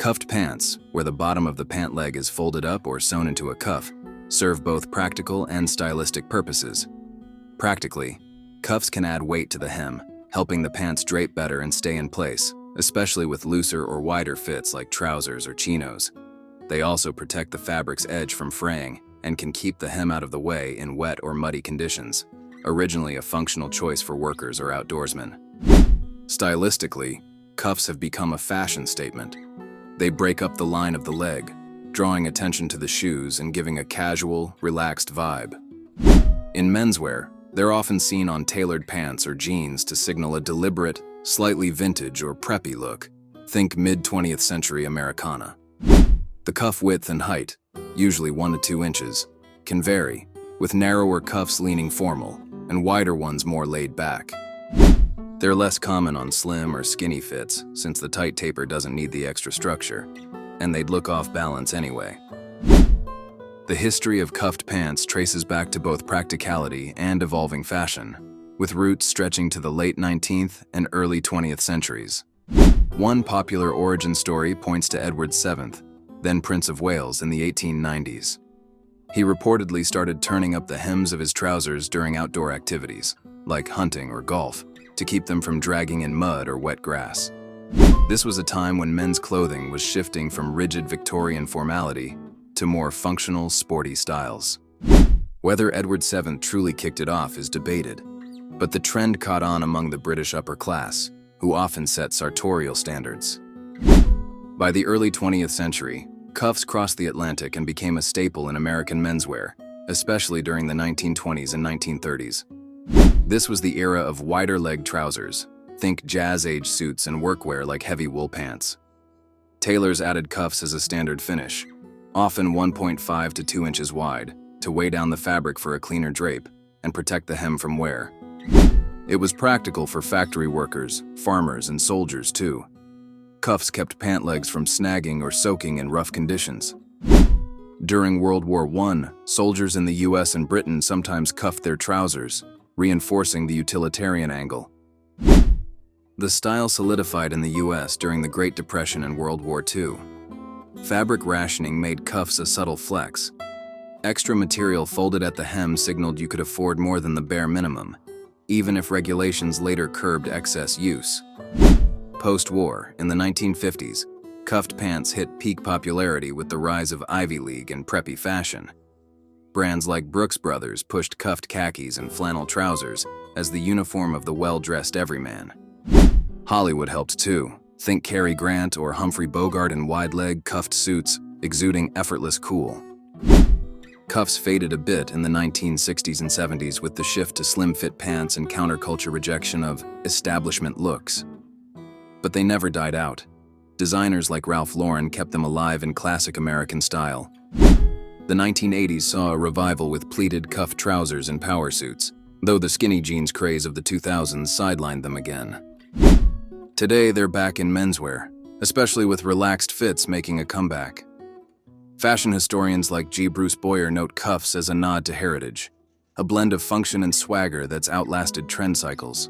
Cuffed pants, where the bottom of the pant leg is folded up or sewn into a cuff, serve both practical and stylistic purposes. Practically, cuffs can add weight to the hem, helping the pants drape better and stay in place, especially with looser or wider fits like trousers or chinos. They also protect the fabric's edge from fraying and can keep the hem out of the way in wet or muddy conditions, originally a functional choice for workers or outdoorsmen. Stylistically, cuffs have become a fashion statement. They break up the line of the leg, drawing attention to the shoes and giving a casual, relaxed vibe. In menswear, they're often seen on tailored pants or jeans to signal a deliberate, slightly vintage or preppy look. Think mid-20th century Americana. The cuff width and height, usually 1 to 2 inches, can vary, with narrower cuffs leaning formal and wider ones more laid back. They're less common on slim or skinny fits since the tight taper doesn't need the extra structure, and they'd look off balance anyway. The history of cuffed pants traces back to both practicality and evolving fashion, with roots stretching to the late 19th and early 20th centuries. One popular origin story points to Edward VII, then Prince of Wales, in the 1890s. He reportedly started turning up the hems of his trousers during outdoor activities, like hunting or golf, to keep them from dragging in mud or wet grass. This was a time when men's clothing was shifting from rigid Victorian formality to more functional, sporty styles. Whether Edward VII truly kicked it off is debated, but the trend caught on among the British upper class, who often set sartorial standards. By the early 20th century, cuffs crossed the Atlantic and became a staple in American menswear, especially during the 1920s and 1930s. This was the era of wider leg trousers, think jazz-age suits and workwear like heavy wool pants. Tailors added cuffs as a standard finish, often 1.5 to 2 inches wide, to weigh down the fabric for a cleaner drape and protect the hem from wear. It was practical for factory workers, farmers, and soldiers too. Cuffs kept pant legs from snagging or soaking in rough conditions. During World War I, soldiers in the US and Britain sometimes cuffed their trousers, reinforcing the utilitarian angle. The style solidified in the US during the Great Depression and World War II. Fabric rationing made cuffs a subtle flex. Extra material folded at the hem signaled you could afford more than the bare minimum, even if regulations later curbed excess use. Post-war, in the 1950s, cuffed pants hit peak popularity with the rise of Ivy League and preppy fashion. Brands like Brooks Brothers pushed cuffed khakis and flannel trousers as the uniform of the well-dressed everyman. Hollywood helped too. Think Cary Grant or Humphrey Bogart in wide-leg cuffed suits, exuding effortless cool. Cuffs faded a bit in the 1960s and 70s with the shift to slim-fit pants and counterculture rejection of establishment looks. But they never died out. Designers like Ralph Lauren kept them alive in classic American style. The 1980s saw a revival with pleated cuffed trousers and power suits, though the skinny jeans craze of the 2000s sidelined them again. Today, they're back in menswear, especially with relaxed fits making a comeback. Fashion historians like G. Bruce Boyer note cuffs as a nod to heritage, a blend of function and swagger that's outlasted trend cycles.